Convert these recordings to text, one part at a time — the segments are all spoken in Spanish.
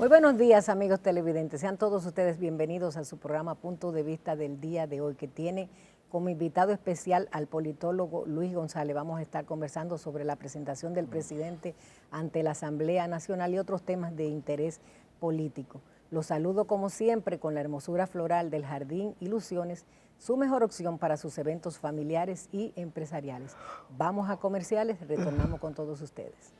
buenos días, amigos televidentes. Sean todos ustedes bienvenidos a su programa Punto de Vista del día de hoy, que tiene como invitado especial al politólogo Luis González. Vamos a estar conversando sobre la presentación del presidente ante la Asamblea Nacional y otros temas de interés político. Los saludo como siempre con la hermosura floral del Jardín Ilusiones, su mejor opción para sus eventos familiares y empresariales. Vamos a comerciales, retornamos con todos ustedes.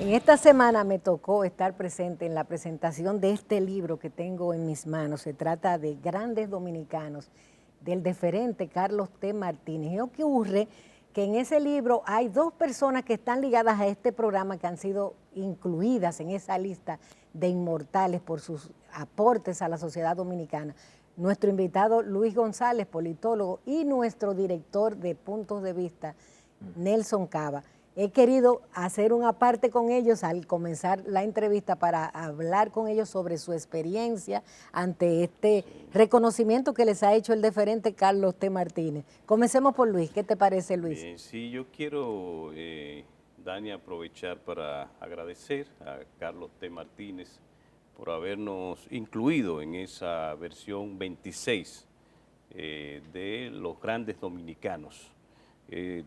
En esta semana me tocó estar presente en la presentación de este libro que tengo en mis manos. Se trata de Grandes Dominicanos, del deferente Carlos T. Martínez. ¿Y ocurre que en ese libro hay dos personas que están ligadas a este programa que han sido incluidas en esa lista de inmortales por sus aportes a la sociedad dominicana? Nuestro invitado Luis González, politólogo, y nuestro director de Puntos de Vista, Nelson Cava. He querido hacer una parte con ellos al comenzar la entrevista para hablar con ellos sobre su experiencia ante este reconocimiento que les ha hecho el deferente Carlos T. Martínez. Comencemos por Luis. ¿Qué te parece, Luis? Bien, sí, yo quiero, Dani, aprovechar para agradecer a Carlos T. Martínez por habernos incluido en esa versión 26 de los Grandes Dominicanos.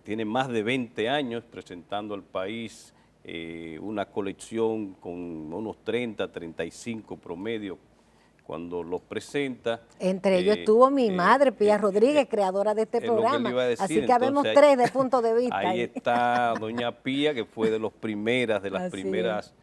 Tiene más de 20 años presentando al país una colección con unos 30, 35 promedio cuando los presenta. Entre ellos estuvo mi madre, Pía Rodríguez, creadora de este programa. Así que habemos tres de Punto de Vista. Ahí está doña Pía, que fue de las primeras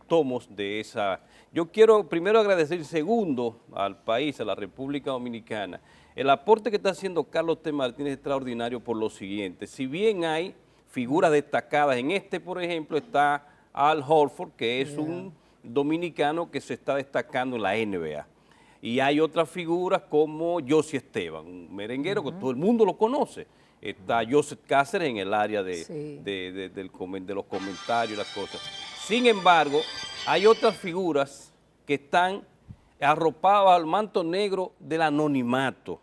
tomos de esa. Yo quiero primero agradecer, segundo, al país, a la República Dominicana. El aporte que está haciendo Carlos T. Martínez es extraordinario por lo siguiente. Si bien hay figuras destacadas, en este, por ejemplo, está Al Horford, que es un dominicano que se está destacando en la NBA. Y hay otras figuras como José Esteban, un merenguero que todo el mundo lo conoce. Está Joseph Cáceres en el área de los comentarios y las cosas. Sin embargo, hay otras figuras que están arropadas al manto negro del anonimato.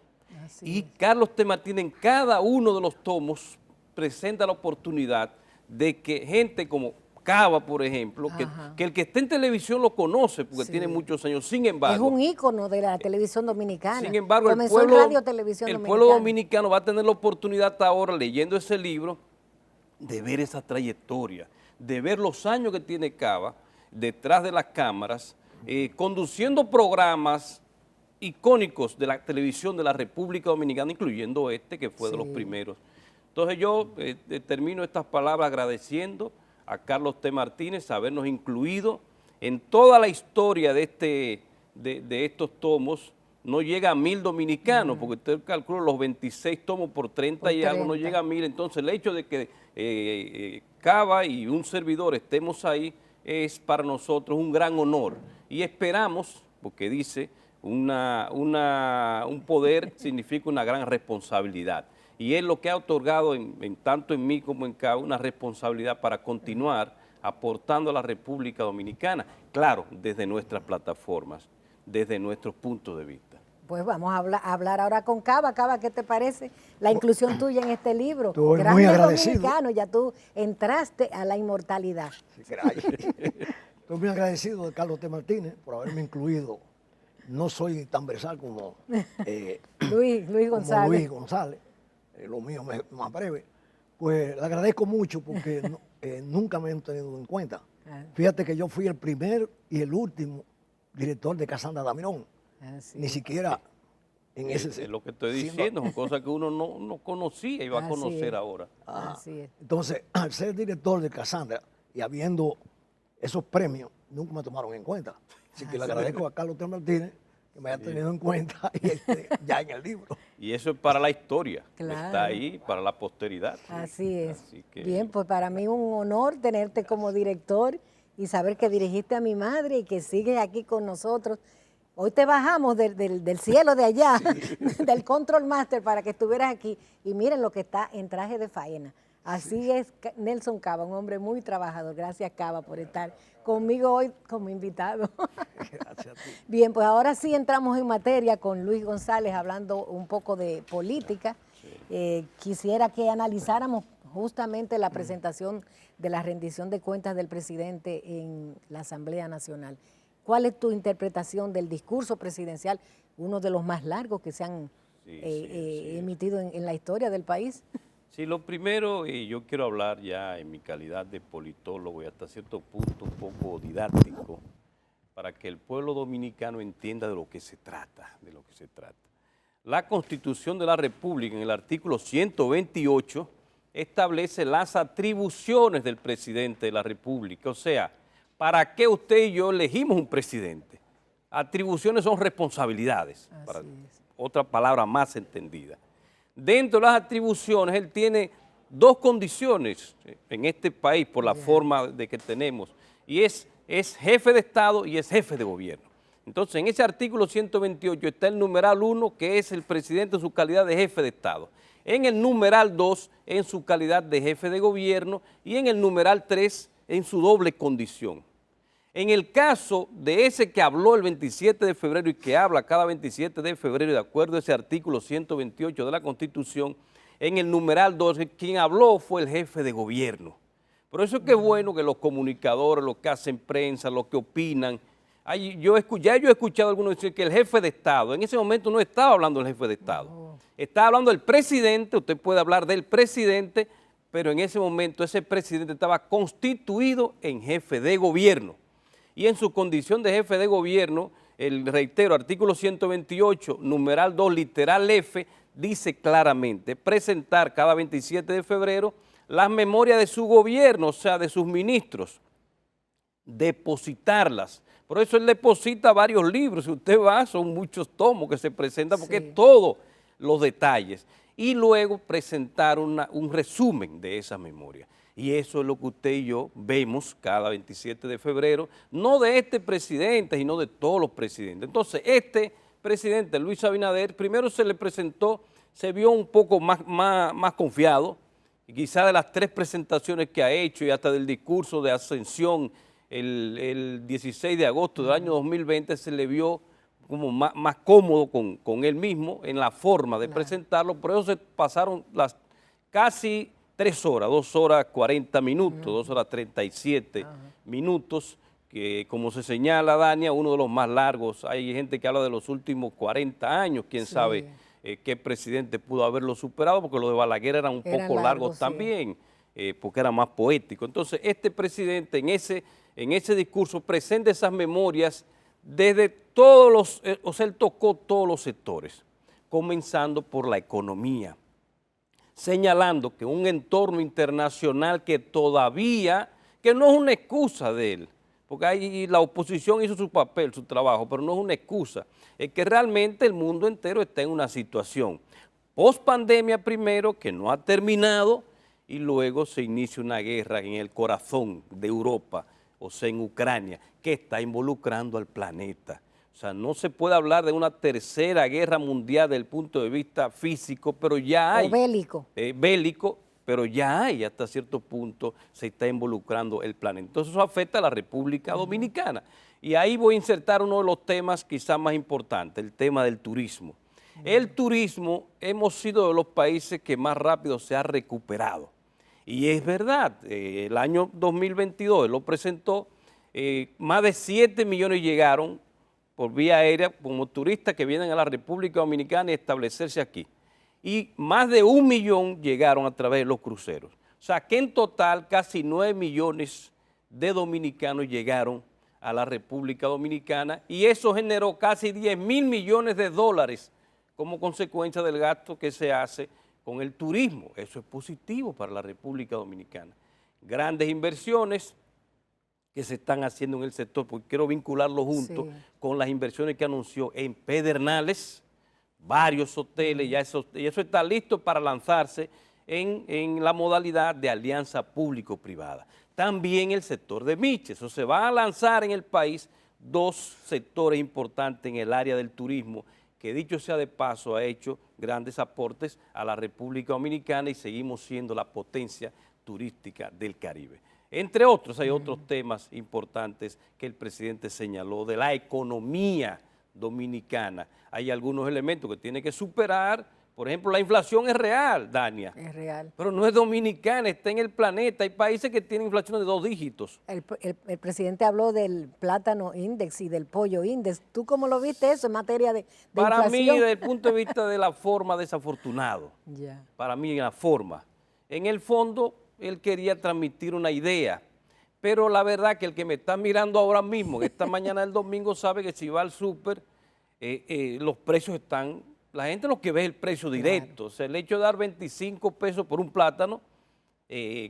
Y Carlos T. Martínez en cada uno de los tomos presenta la oportunidad de que gente como Cava, por ejemplo, que el que está en televisión lo conoce porque tiene muchos años. Sin embargo, es un ícono de la televisión dominicana. Sin embargo, comenzó en Radio Televisión Dominicana. El pueblo dominicano va a tener la oportunidad hasta ahora, leyendo ese libro, de ver esa trayectoria, de ver los años que tiene Cava detrás de las cámaras, conduciendo programas icónicos de la televisión de la República Dominicana, incluyendo este, que fue de los primeros. Entonces yo termino estas palabras agradeciendo a Carlos T. Martínez habernos incluido en toda la historia de estos tomos. No llega a 1000 dominicanos, porque usted calcula los 26 tomos por 30 y algo, no llega a 1000. Entonces el hecho de que Cava y un servidor estemos ahí es para nosotros un gran honor. Y esperamos, porque dice, un poder significa una gran responsabilidad. Y es lo que ha otorgado tanto en mí como en Cava una responsabilidad para continuar aportando a la República Dominicana, claro, desde nuestras plataformas, desde nuestros puntos de vista. Pues vamos a hablar ahora con Cava. Cava, ¿qué te parece la inclusión tuya en este libro? Estoy muy agradecido. Dominicano, ya tú entraste a la inmortalidad. Sí, estoy muy agradecido de Carlos T. Martínez por haberme incluido. No soy tan versal como Luis González. Lo mío más breve. Pues le agradezco mucho porque nunca me han tenido en cuenta. Fíjate que yo fui el primer y el último director de Casandra Damirón. Ni siquiera en ese... Es lo que estoy diciendo, son cosas que uno no conocía y va a conocer ahora. Así es. Entonces, al ser director de Casandra y habiendo esos premios, nunca me tomaron en cuenta. Así que le agradezco a Carlos T. Martínez que me haya tenido en cuenta y ya en el libro. Y eso es para la historia, claro. Está ahí para la posteridad. Así es. Así que... Bien, pues para mí un honor tenerte como director y saber que dirigiste a mi madre y que sigues aquí con nosotros. Hoy te bajamos del cielo de allá, del Control Master, para que estuvieras aquí. Y miren lo que está en traje de faena. Así es Nelson Cava, un hombre muy trabajador. Gracias, Cava, por estar conmigo hoy como invitado. Gracias a ti. Bien, pues ahora sí entramos en materia con Luis González, hablando un poco de política. Quisiera que analizáramos justamente la presentación de la rendición de cuentas del presidente en la Asamblea Nacional. ¿Cuál es tu interpretación del discurso presidencial, uno de los más largos que se han emitido en la historia del país? Sí, lo primero, y yo quiero hablar ya en mi calidad de politólogo y hasta cierto punto un poco didáctico, para que el pueblo dominicano entienda de lo que se trata, La Constitución de la República, en el artículo 128, establece las atribuciones del presidente de la República. O sea, ¿para qué usted y yo elegimos un presidente? Atribuciones son responsabilidades, para otra palabra más entendida. Dentro de las atribuciones, él tiene dos condiciones en este país por la forma de que tenemos, y es jefe de Estado y es jefe de gobierno. Entonces, en ese artículo 128 está el numeral 1, que es el presidente en su calidad de jefe de Estado. En el numeral 2, en su calidad de jefe de gobierno, y en el numeral 3, en su doble condición. En el caso de ese que habló el 27 de febrero y que habla cada 27 de febrero, de acuerdo a ese artículo 128 de la Constitución, en el numeral 2, quien habló fue el jefe de gobierno. Por eso es que es bueno que los comunicadores, los que hacen prensa, los que opinan, yo he escuchado a algunos decir que el jefe de Estado, en ese momento no estaba hablando del jefe de Estado, estaba hablando del presidente. Usted puede hablar del presidente, pero en ese momento ese presidente estaba constituido en jefe de gobierno. Y en su condición de jefe de gobierno, reitero, artículo 128, numeral 2, literal F, dice claramente, presentar cada 27 de febrero las memorias de su gobierno, o sea, de sus ministros, depositarlas. Por eso él deposita varios libros, si usted va, son muchos tomos que se presentan, porque es todos los detalles. Y luego presentar un resumen de esas memorias. Y eso es lo que usted y yo vemos cada 27 de febrero, no de este presidente, sino de todos los presidentes. Entonces, este presidente, Luis Abinader, primero se le presentó, se vio un poco más confiado, y quizá de las 3 presentaciones que ha hecho y hasta del discurso de ascensión el 16 de agosto del año 2020 se le vio como más cómodo con él mismo en la forma de presentarlo. Por eso se pasaron las casi 3 horas, 2 horas 40 minutos, 2 horas 37 minutos, que como se señala, Dania, uno de los más largos. Hay gente que habla de los últimos 40 años, quién sabe qué presidente pudo haberlo superado, porque los de Balaguer eran un poco largos también, porque era más poético. Entonces, este presidente en ese discurso presenta esas memorias desde todos los, o sea, él tocó todos los sectores, comenzando por la economía, señalando que un entorno internacional que todavía, que no es una excusa de él, porque ahí la oposición hizo su papel, su trabajo, pero no es una excusa, es que realmente el mundo entero está en una situación post-pandemia primero, que no ha terminado, y luego se inicia una guerra en el corazón de Europa, o sea, en Ucrania, que está involucrando al planeta. O sea, no se puede hablar de una tercera guerra mundial desde el punto de vista físico, pero ya hay. O bélico. Bélico, pero ya hay, hasta cierto punto se está involucrando el planeta. Entonces eso afecta a la República Dominicana. Y ahí voy a insertar uno de los temas quizás más importantes, el tema del turismo. El turismo, hemos sido de los países que más rápido se ha recuperado. Y es verdad, el año 2022 él lo presentó, más de 7 millones llegaron por vía aérea como turistas que vienen a la República Dominicana y establecerse aquí. Y más de 1 millón llegaron a través de los cruceros. O sea que en total casi 9 millones de dominicanos llegaron a la República Dominicana y eso generó casi 10.000 millones de dólares como consecuencia del gasto que se hace con el turismo. Eso es positivo para la República Dominicana. Grandes inversiones que se están haciendo en el sector, porque quiero vincularlo junto con las inversiones que anunció en Pedernales, varios hoteles, y eso está listo para lanzarse en la modalidad de alianza público-privada. también el sector de Miche. Eso se va a lanzar en el país 2 sectores importantes en el área del turismo, que dicho sea de paso ha hecho grandes aportes a la República Dominicana y seguimos siendo la potencia turística del Caribe. Entre otros, hay otros temas importantes que el presidente señaló de la economía dominicana. Hay algunos elementos que tiene que superar. Por ejemplo, la inflación es real, Dania. Es real. Pero no es dominicana, está en el planeta. Hay países que tienen inflación de 2 dígitos. El presidente habló del plátano index y del pollo index. ¿Tú cómo lo viste eso en materia de Para inflación? mí, desde el punto de vista de la forma, desafortunado. Ya. Para mí, en la forma. En el fondo, él quería transmitir una idea. Pero la verdad que el que me está mirando ahora mismo, esta mañana del domingo, sabe que si va al súper, los precios están... La gente lo que ve es el precio directo. Claro. O sea, el hecho de dar 25 pesos por un plátano,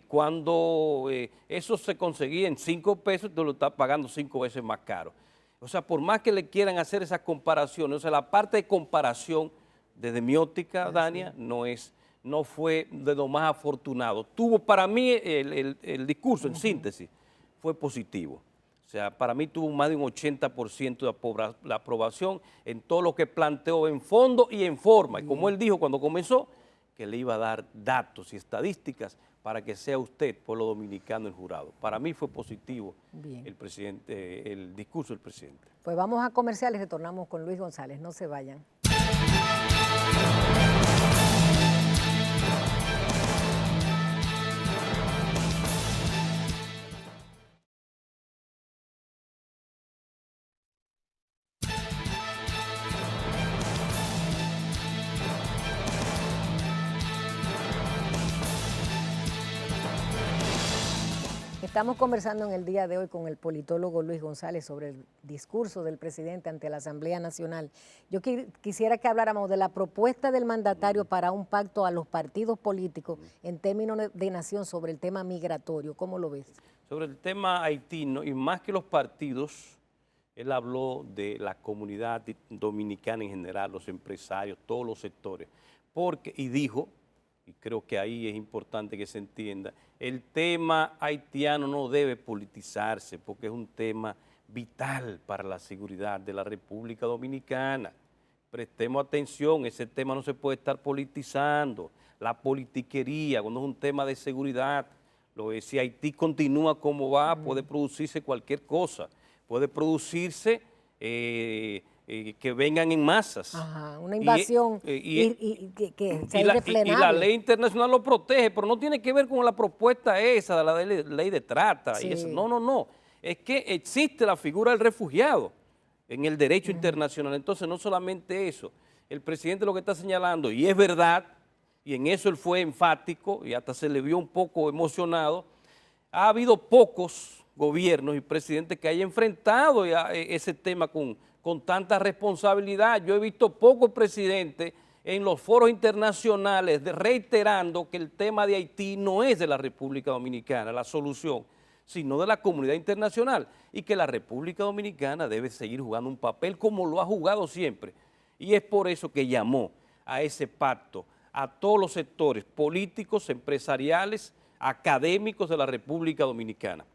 cuando eso se conseguía en 5 pesos, tú lo estás pagando 5 veces más caro. O sea, por más que le quieran hacer esas comparaciones, o sea, la parte de comparación, desde mi óptica, Dania, no fue de lo más afortunado. Tuvo para mí el discurso, en síntesis, fue positivo. O sea, para mí tuvo más de un 80% de la aprobación en todo lo que planteó en fondo y en forma. Y como él dijo cuando comenzó, que le iba a dar datos y estadísticas para que sea usted, pueblo dominicano, el jurado. Para mí fue positivo el discurso del presidente. Pues vamos a comerciales, retornamos con Luis González, no se vayan. Estamos conversando en el día de hoy con el politólogo Luis González sobre el discurso del presidente ante la Asamblea Nacional. Yo quisiera que habláramos de la propuesta del mandatario para un pacto a los partidos políticos en términos de nación sobre el tema migratorio. ¿Cómo lo ves? Sobre el tema haitino, y más que los partidos, él habló de la comunidad dominicana en general, los empresarios, todos los sectores, y dijo, y creo que ahí es importante que se entienda, el tema haitiano no debe politizarse porque es un tema vital para la seguridad de la República Dominicana. Prestemos atención, ese tema no se puede estar politizando. La politiquería, cuando es un tema de seguridad, si Haití continúa como va, puede producirse cualquier cosa. Puede producirse que vengan en masas. Ajá, una invasión que sea irrefrenable. Y la ley internacional lo protege, pero no tiene que ver con la propuesta esa de la ley de trata. Sí. Y eso. No. Es que existe la figura del refugiado en el derecho internacional. Entonces, no solamente eso. El presidente lo que está señalando, y es verdad, y en eso él fue enfático, y hasta se le vio un poco emocionado, ha habido pocos gobiernos y presidentes que hayan enfrentado ese tema con tanta responsabilidad. Yo he visto pocos presidentes en los foros internacionales reiterando que el tema de Haití no es de la República Dominicana, la solución, sino de la comunidad internacional, y que la República Dominicana debe seguir jugando un papel como lo ha jugado siempre. Y es por eso que llamó a ese pacto a todos los sectores políticos, empresariales, académicos de la República Dominicana.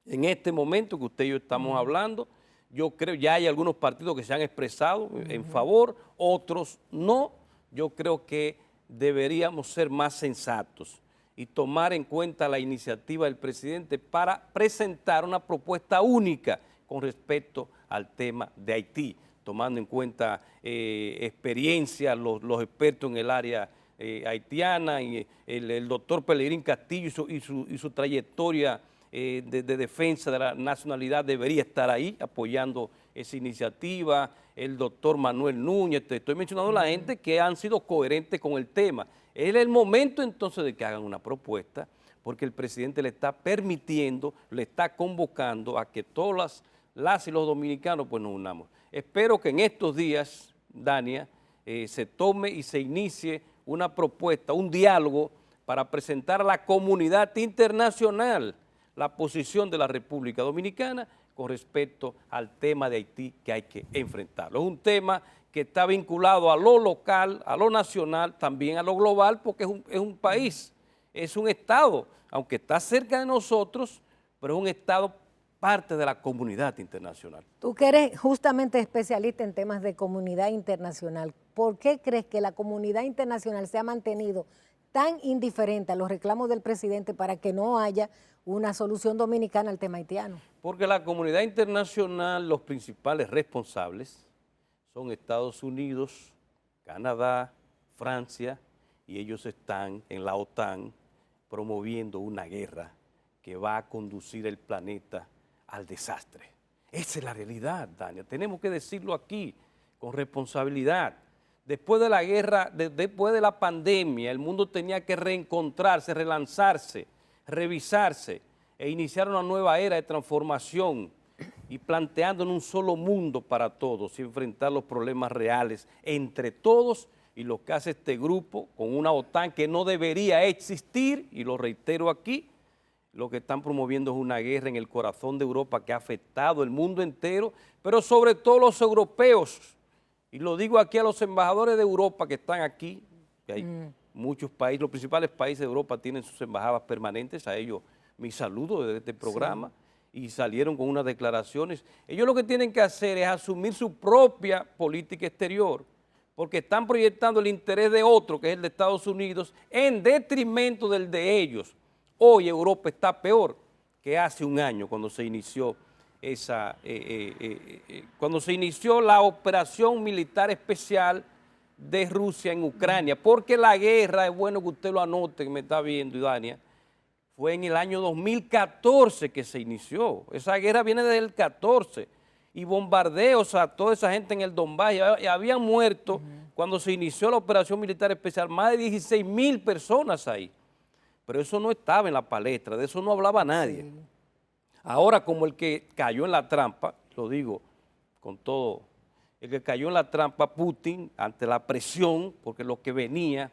En este momento que usted y yo estamos hablando, yo creo ya hay algunos partidos que se han expresado en favor, otros no. Yo creo que deberíamos ser más sensatos y tomar en cuenta la iniciativa del presidente para presentar una propuesta única con respecto al tema de Haití, tomando en cuenta experiencia, los expertos en el área haitiana, y el doctor Pelegrín Castillo y su trayectoria de defensa de la nacionalidad debería estar ahí apoyando esa iniciativa, el doctor Manuel Núñez, te estoy mencionando a la gente que han sido coherentes con el tema. Es el momento entonces de que hagan una propuesta, porque el presidente le está permitiendo, le está convocando a que todas las y los dominicanos pues nos unamos. Espero que en estos días, Dania, se tome y se inicie una propuesta, un diálogo para presentar a la comunidad internacional la posición de la República Dominicana con respecto al tema de Haití que hay que enfrentarlo. Es un tema que está vinculado a lo local, a lo nacional, también a lo global, porque es un país es un Estado, aunque está cerca de nosotros, pero es un Estado parte de la comunidad internacional. Tú que eres justamente especialista en temas de comunidad internacional, ¿por qué crees que la comunidad internacional se ha mantenido tan indiferente a los reclamos del presidente para que no haya una solución dominicana al tema haitiano? Porque la comunidad internacional, los principales responsables son Estados Unidos, Canadá, Francia, y ellos están en la OTAN promoviendo una guerra que va a conducir el planeta al desastre. Esa es la realidad, Dania. Tenemos que decirlo aquí con responsabilidad. Después de la guerra, después de la pandemia, el mundo tenía que reencontrarse, relanzarse, revisarse e iniciar una nueva era de transformación y planteando en un solo mundo para todos y enfrentar los problemas reales entre todos, y lo que hace este grupo con una OTAN que no debería existir, y lo reitero aquí, lo que están promoviendo es una guerra en el corazón de Europa que ha afectado el mundo entero, pero sobre todo los europeos. Y lo digo aquí a los embajadores de Europa que están aquí, que hay muchos países, los principales países de Europa tienen sus embajadas permanentes, a ellos mi saludo desde este programa, y salieron con unas declaraciones. Ellos lo que tienen que hacer es asumir su propia política exterior, porque están proyectando el interés de otro, que es el de Estados Unidos, en detrimento del de ellos. Hoy Europa está peor que hace un año cuando se inició la operación militar especial de Rusia en Ucrania, porque la guerra, es bueno que usted lo anote, que me está viendo, Dania, fue en el año 2014 que se inició. Esa guerra viene desde el 14 y bombardeos a toda esa gente en el Donbass. Y habían muerto cuando se inició la operación militar especial más de 16,000 personas ahí. Pero eso no estaba en la palestra, de eso no hablaba nadie. Sí. Ahora, como el que cayó en la trampa, lo digo con todo, el que cayó en la trampa, Putin, ante la presión, porque lo que venía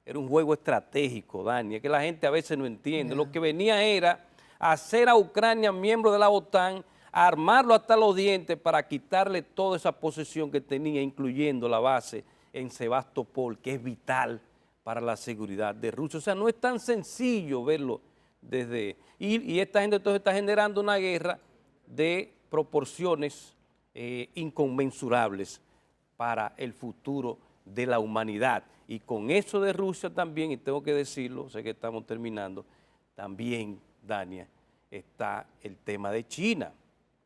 era un juego estratégico, Dani, que la gente a veces no entiende. Lo que venía era hacer a Ucrania miembro de la OTAN, armarlo hasta los dientes para quitarle toda esa posesión que tenía, incluyendo la base en Sebastopol, que es vital para la seguridad de Rusia. O sea, no es tan sencillo verlo desde... Y esta gente entonces está generando una guerra de proporciones inconmensurables para el futuro de la humanidad. Y con eso de Rusia también, y tengo que decirlo, sé que estamos terminando, también, Dania, está el tema de China.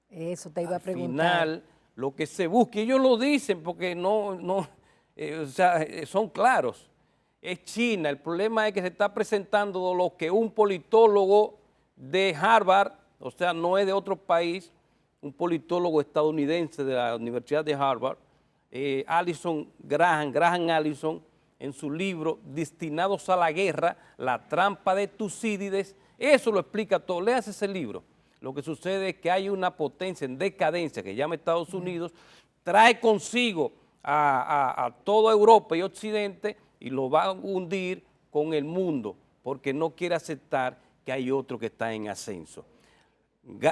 Eso te iba a preguntar. Al final, lo que se busca, ellos lo dicen porque o sea, son claros, es China. El problema es que se está presentando lo que un politólogo de Harvard, o sea, no es de otro país, un politólogo estadounidense de la Universidad de Harvard, Graham Allison, en su libro Destinados a la Guerra, la trampa de Tucídides, eso lo explica todo. Léase ese libro. Lo que sucede es que hay una potencia en decadencia que llama Estados Unidos, trae consigo a toda Europa y Occidente y lo va a hundir con el mundo porque no quiere aceptar que hay otro que está en ascenso.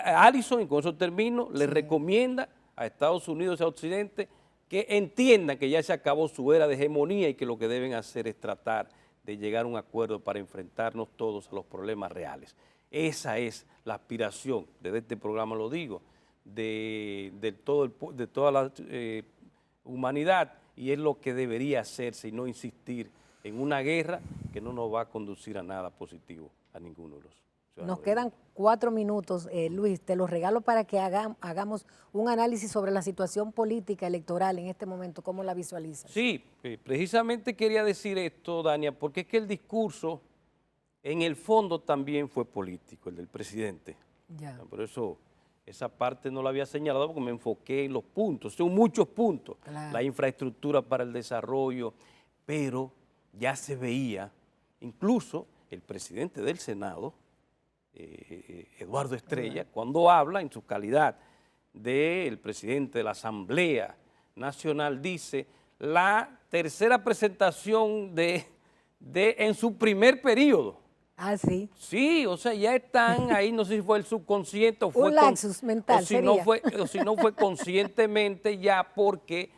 Allison, y con eso termino, le recomienda a Estados Unidos y a Occidente que entiendan que ya se acabó su era de hegemonía y que lo que deben hacer es tratar de llegar a un acuerdo para enfrentarnos todos a los problemas reales. Esa es la aspiración, desde este programa lo digo, de toda la humanidad, y es lo que debería hacerse y no insistir en una guerra que no nos va a conducir a nada positivo a ninguno de los ciudadanos. Nos quedan 4 minutos, Luis, te los regalo para que hagamos un análisis sobre la situación política electoral en este momento, ¿cómo la visualizas? Sí, precisamente quería decir esto, Dania, porque es que el discurso en el fondo también fue político, el del presidente. Ya. Por eso esa parte no la había señalado porque me enfoqué en los puntos, son muchos puntos, claro. La infraestructura para el desarrollo, pero ya se veía, incluso el presidente del Senado, Eduardo Estrella, cuando habla en su calidad del presidente de la Asamblea Nacional, dice la tercera presentación en su primer periodo. Ah, sí. Sí, o sea, ya están ahí, no sé si fue el subconsciente o fue... Un lapsus mental o si no fue conscientemente ya, porque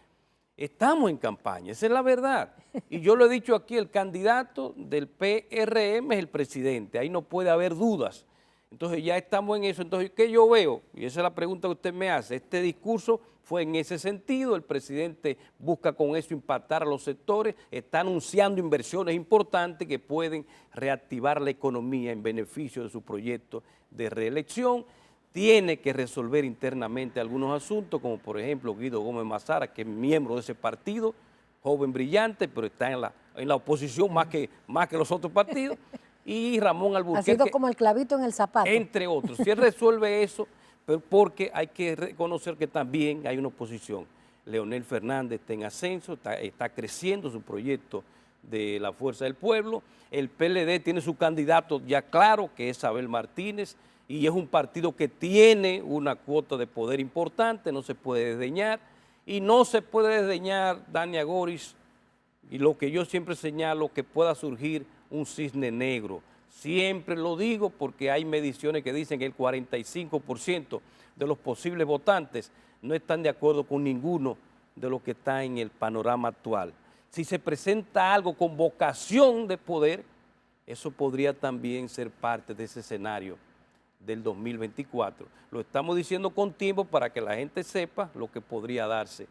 Estamos en campaña, esa es la verdad. Y yo lo he dicho aquí, el candidato del PRM es el presidente, ahí no puede haber dudas. Entonces ya estamos en eso. Entonces, ¿qué yo veo? Y esa es la pregunta que usted me hace. Este discurso fue en ese sentido, el presidente busca con eso impactar a los sectores, está anunciando inversiones importantes que pueden reactivar la economía en beneficio de su proyecto de reelección. Tiene que resolver internamente algunos asuntos, como por ejemplo Guido Gómez Mazara, que es miembro de ese partido, joven brillante, pero está en la oposición más que los otros partidos, y Ramón Alburquerque. Ha sido como el clavito en el zapato. Entre otros. Si él resuelve eso, pero porque hay que reconocer que también hay una oposición. Leonel Fernández está en ascenso, está creciendo su proyecto de la Fuerza del Pueblo. El PLD tiene su candidato ya claro, que es Abel Martínez, y es un partido que tiene una cuota de poder importante, no se puede desdeñar, y no se puede desdeñar, Dania Goris, y lo que yo siempre señalo, que pueda surgir un cisne negro. Siempre lo digo porque hay mediciones que dicen que el 45% de los posibles votantes no están de acuerdo con ninguno de lo que está en el panorama actual. Si se presenta algo con vocación de poder, eso podría también ser parte de ese escenario del 2024. Lo estamos diciendo con tiempo para que la gente sepa lo que podría darse.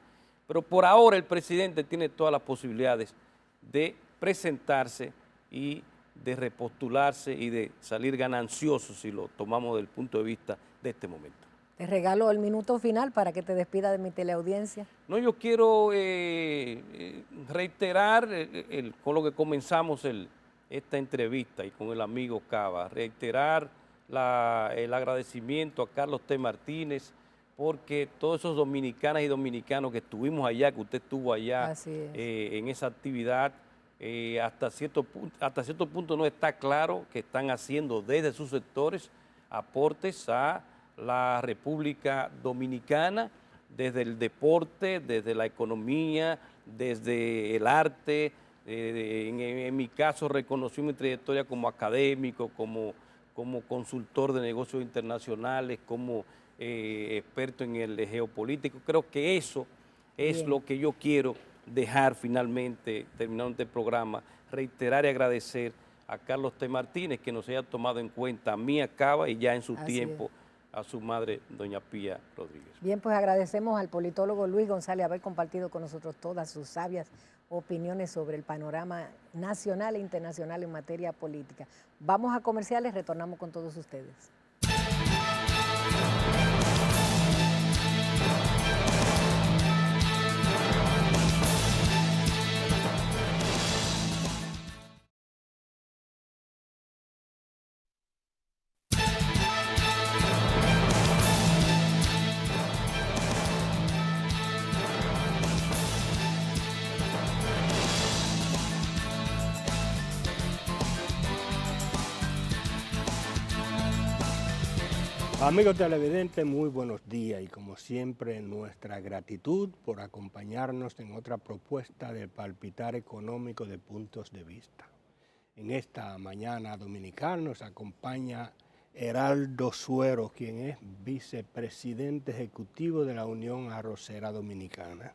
Pero por ahora el presidente tiene todas las posibilidades de presentarse y de repostularse y de salir ganancioso si lo tomamos desde el punto de vista de este momento. Te regalo el minuto final para que te despida de mi teleaudiencia. No, yo quiero reiterar con lo que comenzamos esta entrevista y con el amigo Cava, reiterar el agradecimiento a Carlos T. Martínez, porque todos esos dominicanas y dominicanos que estuvimos allá, que usted estuvo allá en esa actividad, hasta cierto punto no está claro que están haciendo desde sus sectores aportes a la República Dominicana, desde el deporte, desde la economía, desde el arte. En mi caso reconocí mi trayectoria como académico, como consultor de negocios internacionales, como experto en el geopolítico. Creo que eso es lo que yo quiero dejar finalmente, terminando este programa, reiterar y agradecer a Carlos T. Martínez que nos haya tomado en cuenta a mí, a Cava, y ya en su tiempo a su madre, doña Pía Rodríguez. Bien, pues agradecemos al politólogo Luis González haber compartido con nosotros todas sus sabias opiniones sobre el panorama nacional e internacional en materia política. Vamos a comerciales, retornamos con todos ustedes. Amigos televidentes, muy buenos días y como siempre nuestra gratitud por acompañarnos en otra propuesta del palpitar económico de puntos de vista. En esta mañana dominicana nos acompaña Heraldo Suero, quien es vicepresidente ejecutivo de la Unión Arrocera Dominicana.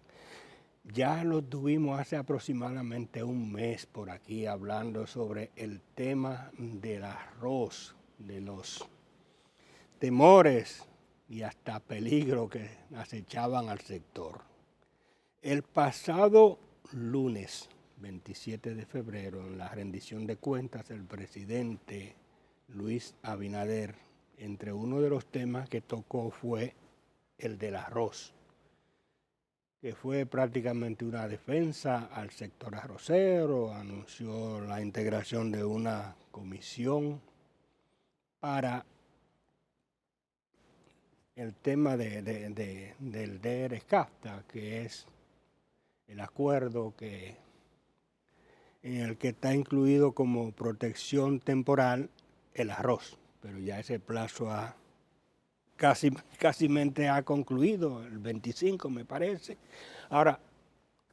Ya lo tuvimos hace aproximadamente un mes por aquí hablando sobre el tema del arroz, de los temores y hasta peligro que acechaban al sector. El pasado lunes 27 de febrero, en la rendición de cuentas, el presidente Luis Abinader, entre uno de los temas que tocó fue el del arroz, que fue prácticamente una defensa al sector arrocero, anunció la integración de una comisión para el tema del DR-CAFTA, que es el acuerdo en el que está incluido como protección temporal el arroz, pero ya ese plazo casi ha concluido, el 25 me parece. Ahora,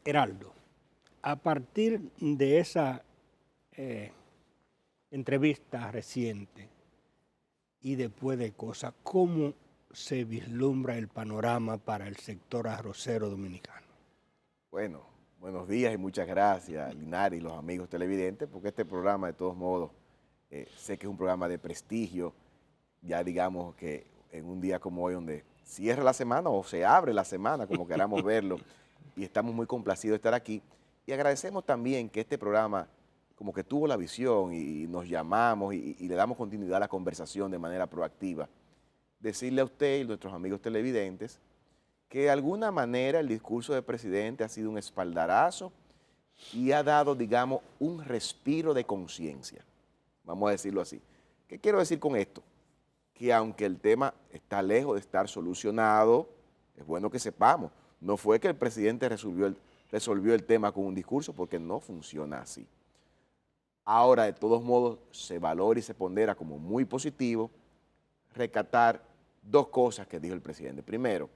Heraldo, a partir de esa entrevista reciente y después de cosas, ¿cómo se vislumbra el panorama para el sector arrocero dominicano? Bueno, buenos días y muchas gracias, Linares y los amigos televidentes, porque este programa, de todos modos, sé que es un programa de prestigio, ya digamos que en un día como hoy, donde cierra la semana o se abre la semana, como queramos verlo, y estamos muy complacidos de estar aquí. Y agradecemos también que este programa como que tuvo la visión y nos llamamos y le damos continuidad a la conversación de manera proactiva. Decirle a usted y a nuestros amigos televidentes que de alguna manera el discurso del presidente ha sido un espaldarazo y ha dado, digamos, un respiro de conciencia. Vamos a decirlo así. ¿Qué quiero decir con esto? Que aunque el tema está lejos de estar solucionado, es bueno que sepamos, no fue que el presidente resolvió el tema con un discurso, porque no funciona así. Ahora, de todos modos, se valora y se pondera como muy positivo recatar dos cosas que dijo el presidente. Primero,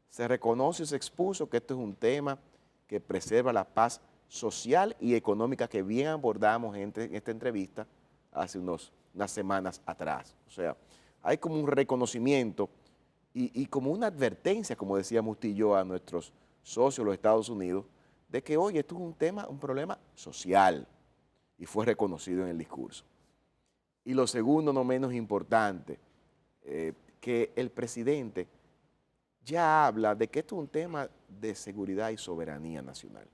se reconoce y se expuso que esto es un tema que preserva la paz social y económica que bien abordamos en esta entrevista hace unas semanas atrás. O sea, hay como un reconocimiento y como una advertencia, como decíamos usted y yo, a nuestros socios, los Estados Unidos, de que, oye, esto es un tema, un problema social, y fue reconocido en el discurso. Y lo segundo, no menos importante, que el presidente ya habla de que esto es un tema de seguridad y soberanía nacional.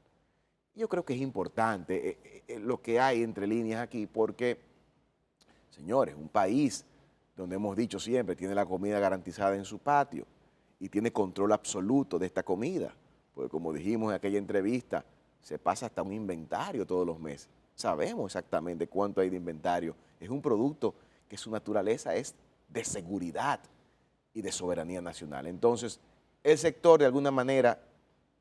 Yo creo que es importante lo que hay entre líneas aquí, porque, señores, un país donde hemos dicho siempre tiene la comida garantizada en su patio y tiene control absoluto de esta comida, porque como dijimos en aquella entrevista, se pasa hasta un inventario todos los meses. Sabemos exactamente cuánto hay de inventario. Es un producto que su naturaleza es de seguridad y de soberanía nacional. Entonces, el sector de alguna manera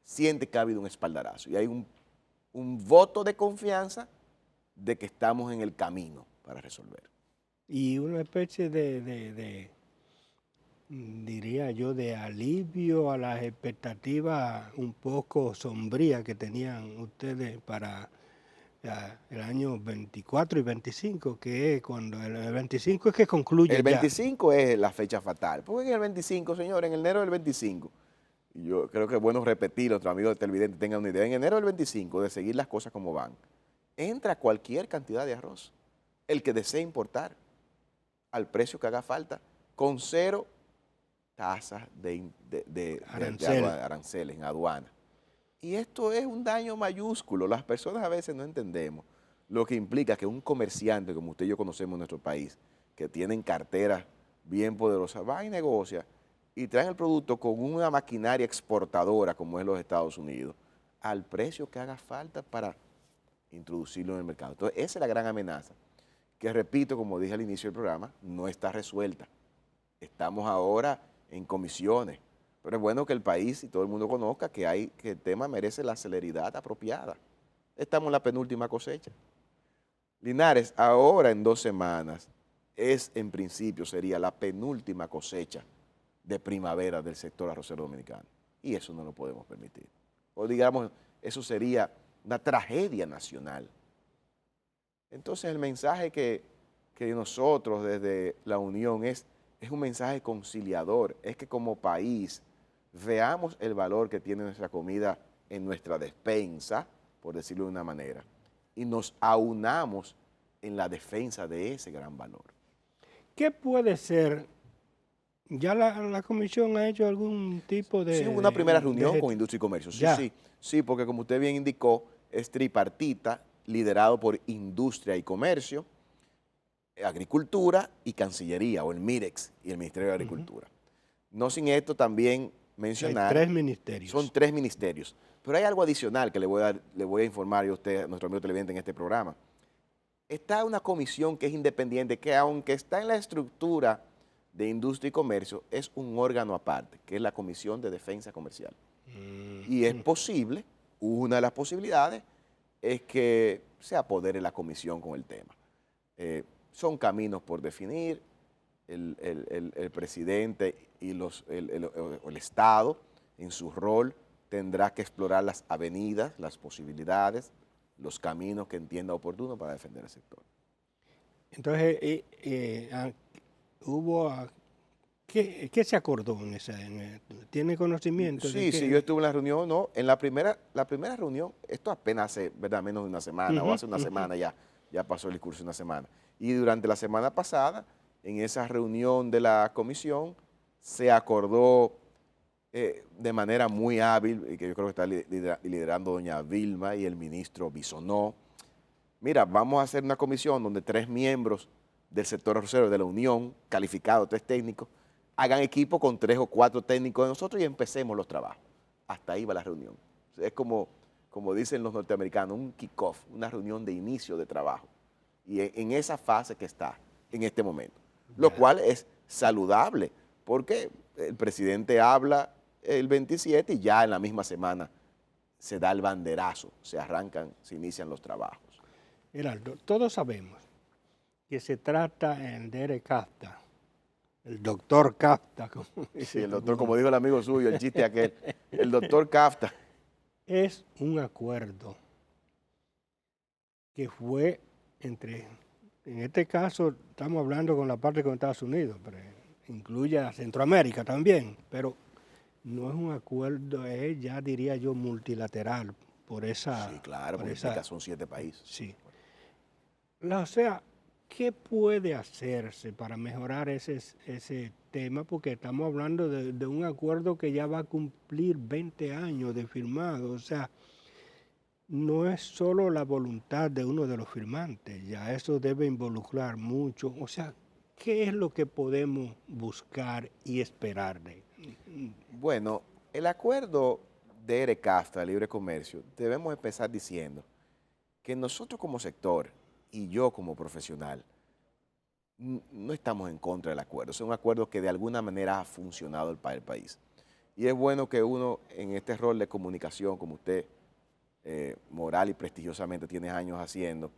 siente que ha habido un espaldarazo y hay un voto de confianza de que estamos en el camino para resolver. Y una especie diría yo, de alivio a las expectativas un poco sombrías que tenían ustedes para el año 24 y 25, que es cuando el 25 es que concluye El ya. 25 es la fecha fatal, porque en el 25, señor, en enero del 25, y yo creo que es bueno repetir, nuestros amigos televidentes tengan una idea, en enero del 25, de seguir las cosas como van, entra cualquier cantidad de arroz, el que desee importar, al precio que haga falta, con 0 tasas de aranceles en aduana. Y esto es un daño mayúsculo. Las personas a veces no entendemos lo que implica que un comerciante, como usted y yo conocemos en nuestro país, que tienen carteras bien poderosas, va y negocia y traen el producto con una maquinaria exportadora como es los Estados Unidos, al precio que haga falta para introducirlo en el mercado. Entonces, esa es la gran amenaza, que repito, como dije al inicio del programa, no está resuelta. Estamos ahora en comisiones, pero es bueno que el país y todo el mundo conozca que el tema merece la celeridad apropiada. Estamos en la penúltima cosecha. Linares, ahora en 2 semanas, en principio sería la penúltima cosecha de primavera del sector arrocero dominicano. Y eso no lo podemos permitir. O digamos, eso sería una tragedia nacional. Entonces el mensaje que nosotros desde la Unión es un mensaje conciliador, es que como país veamos el valor que tiene nuestra comida en nuestra despensa, por decirlo de una manera, y nos aunamos en la defensa de ese gran valor. ¿Qué puede ser? ¿Ya la comisión ha hecho algún tipo de...? Sí, hubo una primera reunión con Industria y Comercio. Sí, porque como usted bien indicó, es tripartita, liderado por Industria y Comercio, Agricultura y Cancillería, o el MIREX y el Ministerio de Agricultura. No sin esto también mencionar... Hay 3 ministerios. Son 3 ministerios. Pero hay algo adicional que le voy a informar a usted, a nuestro amigo televidente, en este programa. Está una comisión que es independiente, que aunque está en la estructura de Industria y Comercio, es un órgano aparte, que es la Comisión de Defensa Comercial. Y es posible, una de las posibilidades, es que se apodere la comisión con el tema. Son caminos por definir, el presidente y el Estado en su rol tendrá que explorar las avenidas, las posibilidades, los caminos que entienda oportuno para defender el sector. Entonces, hubo ¿Qué se acordó ¿Tiene conocimiento? Sí, sí, yo estuve en la reunión, no, en la primera reunión, esto apenas hace, ¿verdad?, menos de una semana, o hace una semana ya pasó el discurso una semana. Y durante la semana pasada, en esa reunión de la comisión, se acordó de manera muy hábil, y que yo creo que está liderando doña Vilma y el ministro Bisonó. Mira, vamos a hacer una comisión donde 3 miembros del sector arrocero de la Unión, calificados, 3 técnicos, hagan equipo con 3 o 4 técnicos de nosotros y empecemos los trabajos. Hasta ahí va la reunión. Es como dicen los norteamericanos, un kick-off, una reunión de inicio de trabajo. Y en esa fase que está en este momento. Lo cual es saludable, porque el presidente habla el 27 y ya en la misma semana se da el banderazo, se inician los trabajos. Geraldo, todos sabemos que se trata en Derek Kafta, el doctor Kafta. Sí, el doctor, como dijo el amigo suyo, el chiste aquel, el doctor Kafta. Es un acuerdo que fue entre, en este caso estamos hablando con la parte con Estados Unidos, pero incluye a Centroamérica también, pero no es un acuerdo, es ya diría yo multilateral por esa... Sí, claro, porque son 7 países. Sí. O sea, ¿qué puede hacerse para mejorar ese tema? Porque estamos hablando de un acuerdo que ya va a cumplir 20 años de firmado. O sea, no es solo la voluntad de uno de los firmantes, ya eso debe involucrar mucho. O sea, ¿qué es lo que podemos buscar y esperar de? Bueno, el acuerdo de ERE-CAFTA, de libre comercio, debemos empezar diciendo que nosotros como sector y yo como profesional no estamos en contra del acuerdo. Es un acuerdo que de alguna manera ha funcionado para el país. Y es bueno que uno en este rol de comunicación, como usted moral y prestigiosamente tiene años haciendo,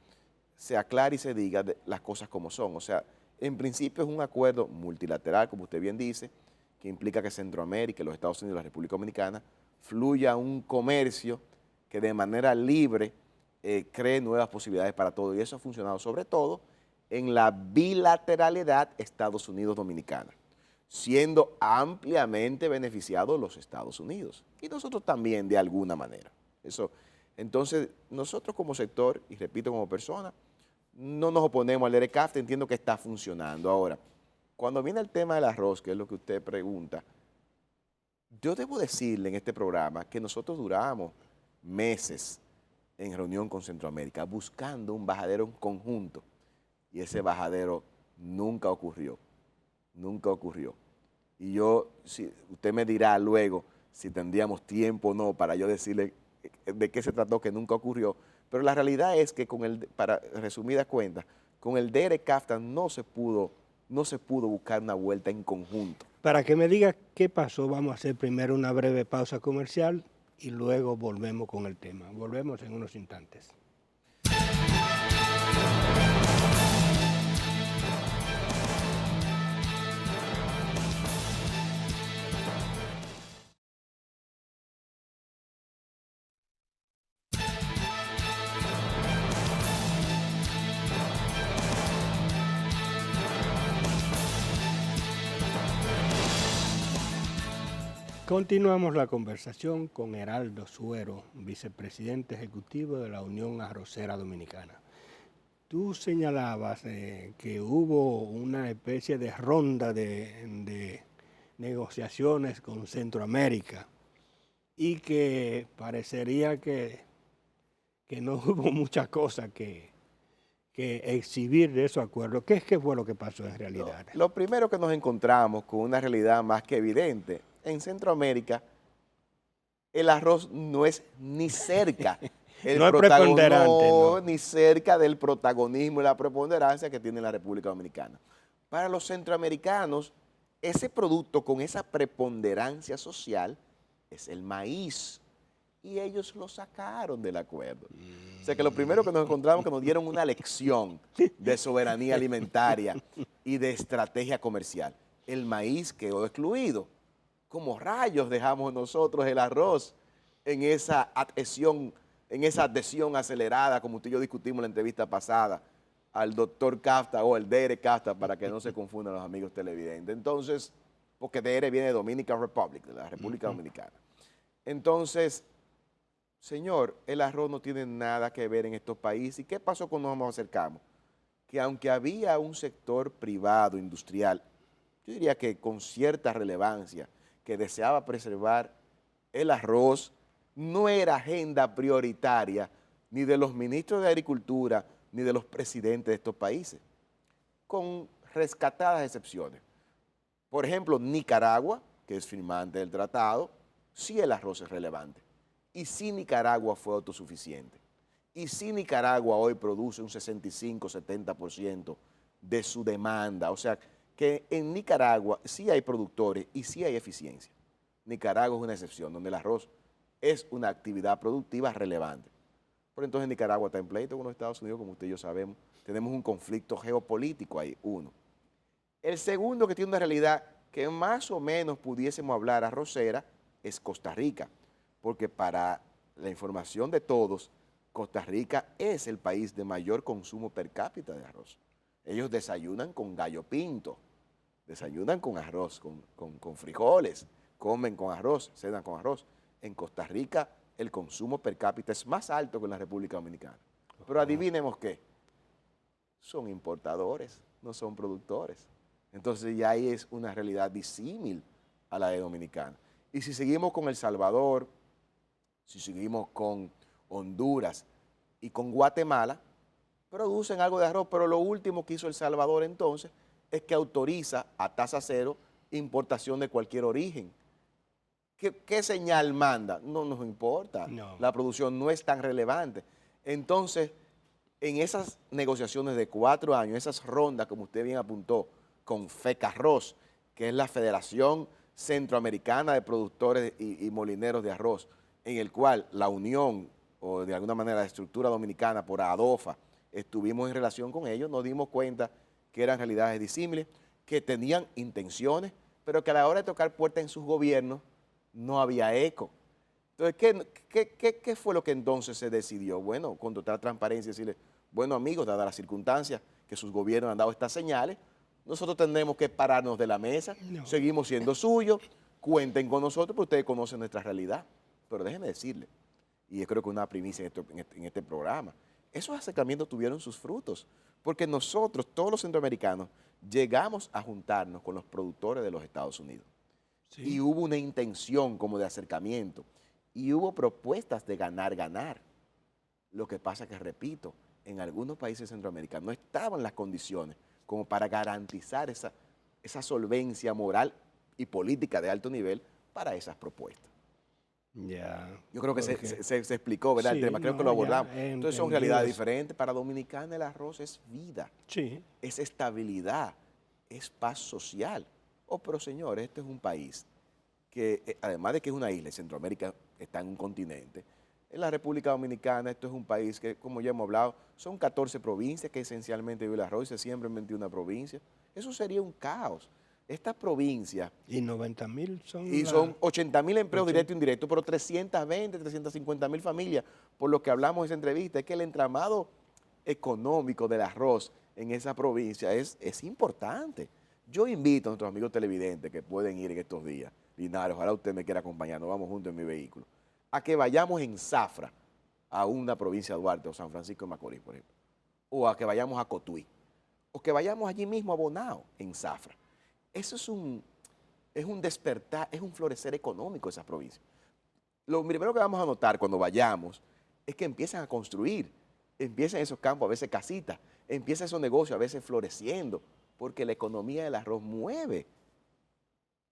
se aclare y se diga las cosas como son. O sea, en principio es un acuerdo multilateral, como usted bien dice, que implica que Centroamérica, los Estados Unidos y la República Dominicana fluya un comercio que de manera libre cree nuevas posibilidades para todo. Y eso ha funcionado sobre todo en la bilateralidad Estados Unidos-Dominicana, siendo ampliamente beneficiados los Estados Unidos. Y nosotros también de alguna manera. Entonces, nosotros como sector, y repito como persona, no nos oponemos al ERE-CAFTA, entiendo que está funcionando. Ahora, cuando viene el tema del arroz, que es lo que usted pregunta, yo debo decirle en este programa que nosotros duramos meses en reunión con Centroamérica buscando un bajadero en conjunto y ese bajadero nunca ocurrió, nunca ocurrió. Y usted me dirá luego si tendríamos tiempo o no para yo decirle de qué se trató que nunca ocurrió, pero la realidad es que para resumidas cuentas, con el ERE-CAFTA no se pudo buscar una vuelta en conjunto. Para que me diga qué pasó, vamos a hacer primero una breve pausa comercial y luego volvemos con el tema. Volvemos en unos instantes. Continuamos la conversación con Geraldo Suero, vicepresidente ejecutivo de la Unión Arrocera Dominicana. Tú señalabas que hubo una especie de ronda de negociaciones con Centroamérica y que parecería que no hubo muchas cosas que exhibir de esos acuerdos. ¿Qué fue lo que pasó en realidad? Lo primero que nos encontramos con una realidad más que evidente. En Centroamérica, el arroz no es ni cerca no es preponderante, no. Ni cerca del protagonismo y la preponderancia que tiene la República Dominicana. Para los centroamericanos, ese producto con esa preponderancia social es el maíz. Y ellos lo sacaron del acuerdo. O sea que lo primero que nos encontramos es que nos dieron una lección de soberanía alimentaria y de estrategia comercial. El maíz quedó excluido. ¿Cómo rayos dejamos nosotros el arroz en esa adhesión acelerada, como usted y yo discutimos en la entrevista pasada, al doctor Kafta o el ERE-CAFTA, para que no se confundan los amigos televidentes? Entonces, porque DR viene de Dominican Republic, de la República Dominicana. Entonces, señor, el arroz no tiene nada que ver en estos países. ¿Y qué pasó cuando nos acercamos? Que aunque había un sector privado, industrial, yo diría que con cierta relevancia, que deseaba preservar el arroz, no era agenda prioritaria ni de los ministros de Agricultura ni de los presidentes de estos países, con rescatadas excepciones. Por ejemplo, Nicaragua, que es firmante del tratado, sí el arroz es relevante. Y sí Nicaragua fue autosuficiente. Y sí Nicaragua hoy produce un 65-70% de su demanda. O sea, que en Nicaragua sí hay productores y sí hay eficiencia. Nicaragua es una excepción, donde el arroz es una actividad productiva relevante. Pero entonces Nicaragua está en pleito con los Estados Unidos, como usted y yo sabemos. Tenemos un conflicto geopolítico ahí, uno. El segundo, que tiene una realidad que más o menos pudiésemos hablar arrocera, es Costa Rica. Porque para la información de todos, Costa Rica es el país de mayor consumo per cápita de arroz. Ellos desayunan con gallo pinto, desayunan con arroz, con frijoles, comen con arroz, cenan con arroz. En Costa Rica el consumo per cápita es más alto que en la República Dominicana. Pero adivinemos qué, son importadores, no son productores. Entonces ya ahí es una realidad disímil a la de Dominicana. Y si seguimos con El Salvador, si seguimos con Honduras y con Guatemala, producen algo de arroz, pero lo último que hizo El Salvador entonces es que autoriza a tasa cero importación de cualquier origen. ¿Qué señal manda? No nos importa, No. La producción no es tan relevante. Entonces, en esas negociaciones de 4 años, esas rondas, como usted bien apuntó, con FECARROZ, que es la Federación Centroamericana de Productores y Molineros de Arroz, en el cual la Unión, o de alguna manera la estructura dominicana por ADOFA, estuvimos en relación con ellos, nos dimos cuenta que eran realidades disímiles, que tenían intenciones, pero que a la hora de tocar puertas en sus gobiernos no había eco. Entonces, ¿qué fue lo que entonces se decidió? Bueno, con total transparencia, decirle, bueno amigos, dadas las circunstancias que sus gobiernos han dado estas señales, nosotros tenemos que pararnos de la mesa, seguimos siendo suyos, cuenten con nosotros, porque ustedes conocen nuestra realidad. Pero déjenme decirle, y yo creo que una primicia en este programa, esos acercamientos tuvieron sus frutos, porque nosotros, todos los centroamericanos, llegamos a juntarnos con los productores de los Estados Unidos. Sí. Y hubo una intención como de acercamiento, y hubo propuestas de ganar. Lo que pasa que, repito, en algunos países centroamericanos no estaban las condiciones como para garantizar esa solvencia moral y política de alto nivel para esas propuestas. Ya. Yo creo que se explicó, ¿verdad? Sí, el tema, creo que lo abordamos. Entonces son realidades diferentes. Para Dominicana el arroz es vida, sí, es estabilidad, es paz social. Pero señores, este es un país que, además de que es una isla, Centroamérica está en un continente, en la República Dominicana esto es un país que, como ya hemos hablado, son 14 provincias que esencialmente vive el arroz y se siembra en 21 provincias. Eso sería un caos. Estas provincias... Y 90.000 son... Y son 80.000 empleos directos e indirectos, pero 320, 350.000 familias, por lo que hablamos en esa entrevista, es que el entramado económico del arroz en esa provincia es importante. Yo invito a nuestros amigos televidentes que pueden ir en estos días, Linares, ojalá usted me quiera acompañar, nos vamos juntos en mi vehículo, a que vayamos en Zafra a una provincia de Duarte o San Francisco de Macorís, por ejemplo, o a que vayamos a Cotuí, o que vayamos allí mismo a Bonao, en Zafra. Eso es un despertar, es un florecer económico esas provincias. Lo primero que vamos a notar cuando vayamos es que empiezan a construir, empiezan esos campos, a veces casitas, empiezan esos negocios, a veces floreciendo, porque la economía del arroz mueve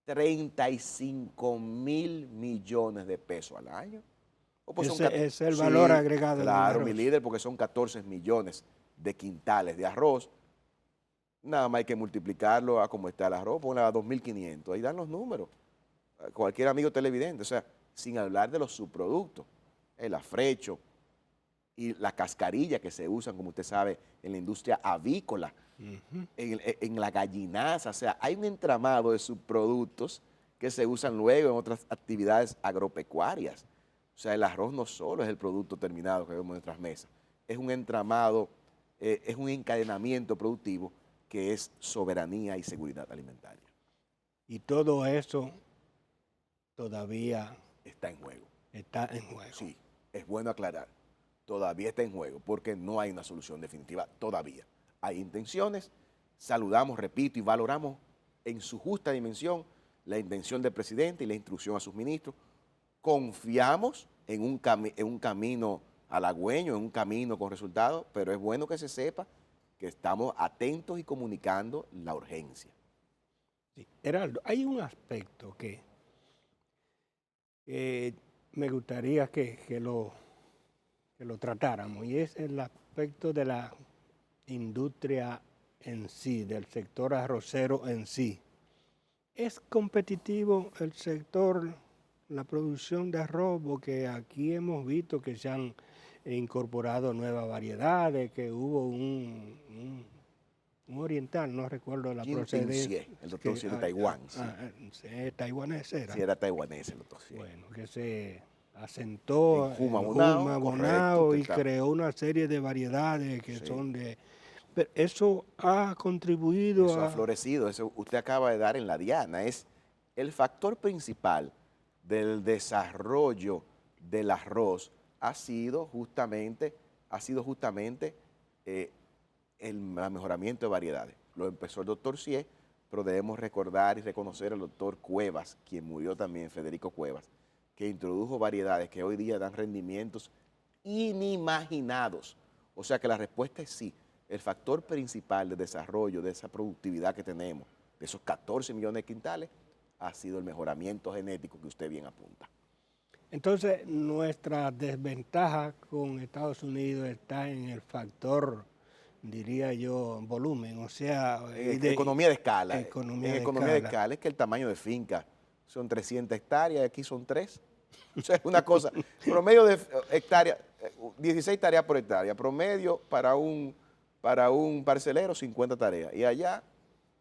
35.000 millones de pesos al año. Pues ese es el valor agregado del arroz. Claro, mi líder, porque son 14 millones de quintales de arroz. Nada más hay que multiplicarlo a cómo está el arroz, ponle a 2.500, ahí dan los números. Cualquier amigo televidente, o sea, sin hablar de los subproductos, el afrecho y la cascarilla que se usan, como usted sabe, en la industria avícola, en la gallinaza, o sea, hay un entramado de subproductos que se usan luego en otras actividades agropecuarias. O sea, el arroz no solo es el producto terminado que vemos en nuestras mesas, es un entramado, es un encadenamiento productivo que es soberanía y seguridad alimentaria. Y todo eso todavía Está en juego. está en juego. Sí, es bueno aclarar. Todavía está en juego porque no hay una solución definitiva todavía. Hay intenciones, saludamos, repito, y valoramos en su justa dimensión la intención del presidente y la instrucción a sus ministros. Confiamos en un camino halagüeño, en un camino con resultados, pero es bueno que se sepa que estamos atentos y comunicando la urgencia. Sí. Heraldo, hay un aspecto que me gustaría que lo tratáramos, y es el aspecto de la industria en sí, del sector arrocero en sí. ¿Es competitivo el sector, la producción de arroz? Porque aquí hemos visto que se han incorporado nuevas variedades, que hubo un oriental, no recuerdo la Jin procedencia. Xie, el doctor Xie de Taiwán. Sí. Taiwanés era. Sí, era taiwanés el doctor Xie. Bueno, que se asentó En Huma en Bonao, Huma correcto, Bonao y está. creó una serie de variedades que Sí. son de... Pero eso ha contribuido Eso ha a... florecido, eso usted acaba de dar en la diana, es el factor principal del desarrollo del arroz ha sido justamente el mejoramiento de variedades. Lo empezó el doctor Xie, pero debemos recordar y reconocer al doctor Cuevas, quien murió también, Federico Cuevas, que introdujo variedades que hoy día dan rendimientos inimaginados. O sea que la respuesta es sí. El factor principal de desarrollo de esa productividad que tenemos, de esos 14 millones de quintales, ha sido el mejoramiento genético que usted bien apunta. Entonces, nuestra desventaja con Estados Unidos está en el factor, diría yo, volumen, o sea... economía de escala. Economía de escala es que el tamaño de finca son 300 hectáreas, aquí son 3. O sea, es una cosa, promedio de hectáreas, 16 tareas por hectárea, promedio para un parcelero, 50 tareas. Y allá,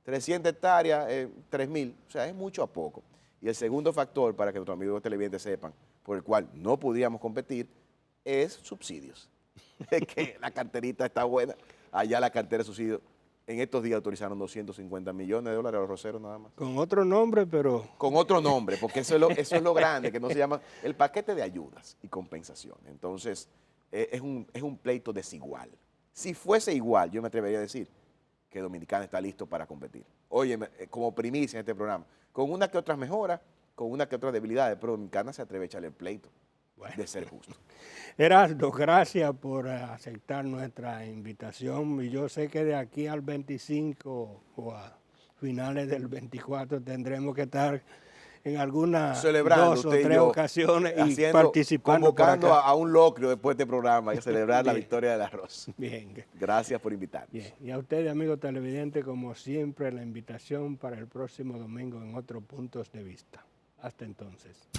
300 hectáreas, 3.000. O sea, es mucho a poco. Y el segundo factor, para que nuestros amigos televidentes sepan, por el cual no podríamos competir, es subsidios. Es que la carterita está buena. Allá la cartera de subsidios, en estos días autorizaron 250 millones de dólares a los roceros nada más. Con otro nombre, pero... Con otro nombre, porque eso es lo grande, que no se llama el paquete de ayudas y compensaciones. Entonces, es un pleito desigual. Si fuese igual, yo me atrevería a decir que Dominicana está listo para competir. Oye, como primicia en este programa, con una que otras mejoras, con una que otras debilidades, pero Dominicana se atreve a echarle el pleito, bueno, de ser justo. Heraldo, gracias por aceptar nuestra invitación. Y yo sé que de aquí al 25 o a finales del 24 tendremos que estar en algunas celebrando 2 o 3 ocasiones y participando. Convocando a un locrio después de este programa y celebrar la victoria del arroz. Bien. Gracias por invitarnos. Bien. Y a ustedes, amigos televidentes, como siempre, la invitación para el próximo domingo en otros puntos de vista. Hasta entonces.